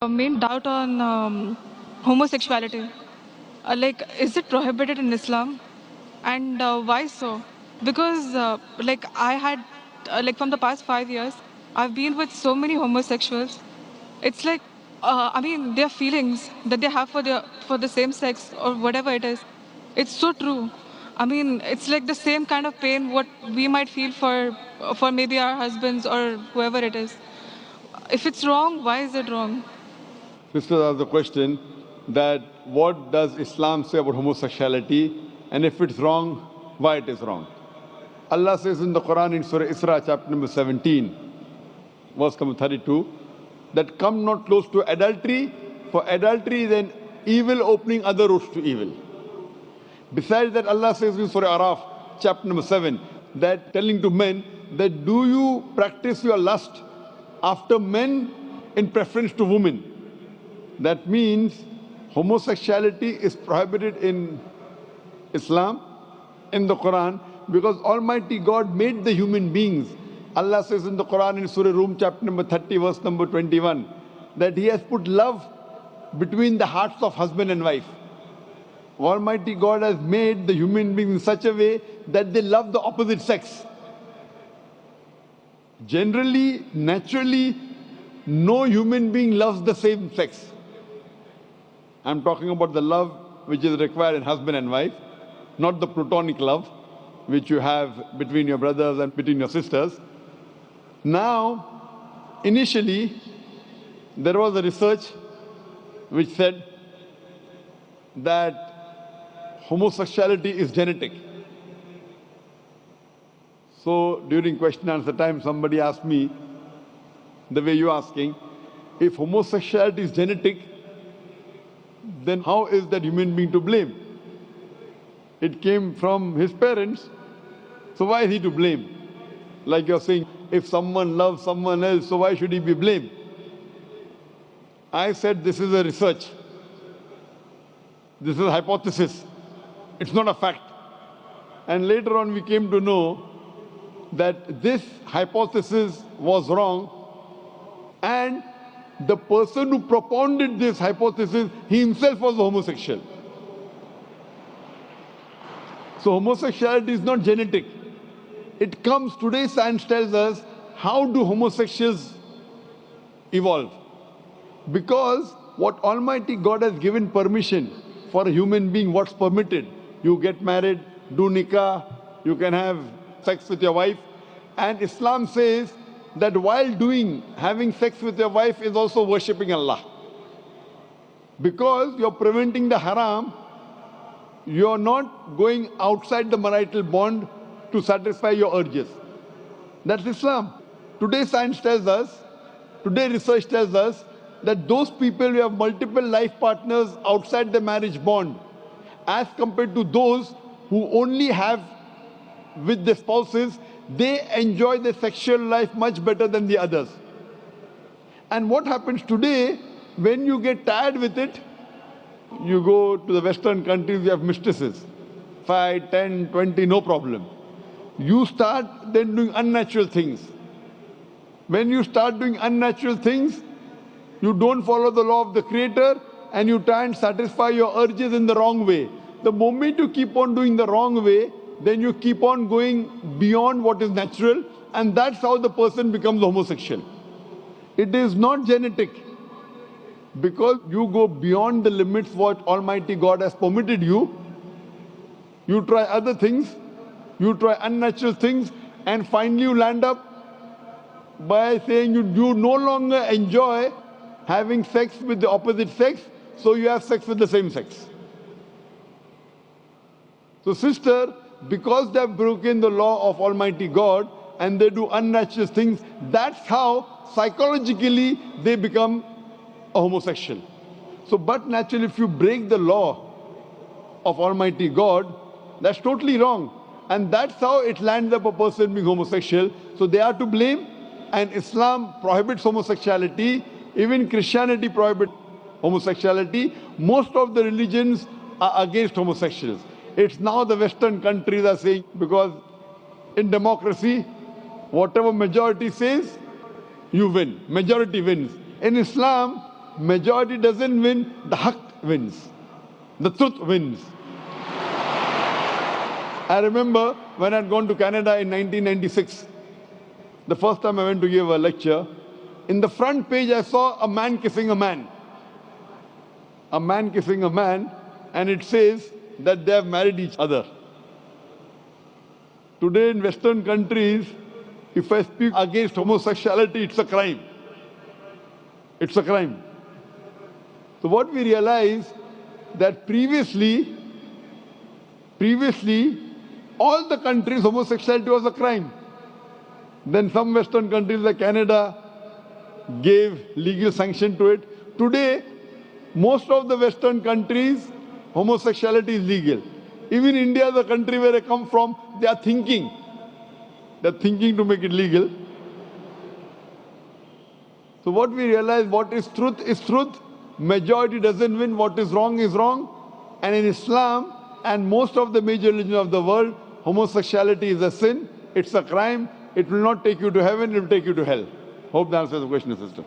main doubt on homosexuality. Is it prohibited in Islam? And why so? Because, I had, from the past 5 years, I've been with so many homosexuals. It's like, their feelings that they have for the same sex or whatever it is. It's so true. It's like the same kind of pain what we might feel for maybe our husbands or whoever it is. If it's wrong, why is it wrong? Sister asked the question that what does Islam say about homosexuality, and if it's wrong, why it is wrong. Allah says in the Quran in Surah Isra chapter number 17, verse number 32, that come not close to adultery, for adultery is an evil opening other roads to evil. Besides that, Allah says in Surah Araf chapter number 7, that telling to men that do you practice your lust after men in preference to women. That means homosexuality is prohibited in Islam, in the Quran, because Almighty God made the human beings. Allah says in the Quran in Surah Rum chapter number 30 verse number 21 that He has put love between the hearts of husband and wife. Almighty God has made the human beings in such a way that they love the opposite sex. Generally, naturally, no human being loves the same sex. I'm talking about the love which is required in husband and wife, not the platonic love which you have between your brothers and between your sisters. Now, initially, there was a research which said that homosexuality is genetic. So during question and answer time, somebody asked me, the way you're asking, if homosexuality is genetic, then how is that human being to blame? It came from his parents, so why is he to blame? Like you're saying, if someone loves someone else, so why should he be blamed? I said this is a research. This is a hypothesis. It's not a fact. And later on we came to know that this hypothesis was wrong, and the person who propounded this hypothesis, he himself was a homosexual. So homosexuality is not genetic. It comes, today science tells us, how do homosexuals evolve? Because what Almighty God has given permission for a human being, what's permitted. You get married, do nikah, you can have sex with your wife. And Islam says that while having sex with your wife is also worshipping Allah. Because you're preventing the haram, you're not going outside the marital bond to satisfy your urges. That's Islam. Today science tells us, today research tells us that those people who have multiple life partners outside the marriage bond, as compared to those who only have with the spouses, they enjoy their sexual life much better than the others. And what happens today, when you get tired with it, you go to the Western countries, you have mistresses. 5, 10, 20, no problem. You start then doing unnatural things. When you start doing unnatural things, you don't follow the law of the Creator and you try and satisfy your urges in the wrong way. The moment you keep on doing the wrong way, then you keep on going beyond what is natural, and that's how the person becomes homosexual. It is not genetic. Because you go beyond the limits what Almighty God has permitted you, you try other things, you try unnatural things, and finally you land up by saying you no longer enjoy having sex with the opposite sex, so you have sex with the same sex. So sister, because they have broken the law of Almighty God and they do unnatural things, that's how psychologically they become a homosexual. So, but naturally, if you break the law of Almighty God, that's totally wrong. And that's how it lands up a person being homosexual. So they are to blame, and Islam prohibits homosexuality. Even Christianity prohibits homosexuality. Most of the religions are against homosexuals. It's now the Western countries are saying, because in democracy, whatever majority says, you win. Majority wins. In Islam, majority doesn't win, the haq wins. The truth wins. I remember when I'd gone to Canada in 1996, the first time I went to give a lecture, in the front page I saw a man kissing a man. A man kissing a man, and it says that they have married each other. Today in Western countries, if I speak against homosexuality, it's a crime. It's a crime. So what we realize that previously, all the countries, homosexuality was a crime. Then some Western countries like Canada gave legal sanction to it. Today, most of the Western countries, homosexuality is legal. Even India, the country where I come from, they are thinking. They're thinking to make it legal. So what we realize, what is truth. Majority doesn't win. What is wrong is wrong. And in Islam and most of the major religions of the world, homosexuality is a sin. It's a crime. It will not take you to heaven. It will take you to hell. Hope that answers the question, sister.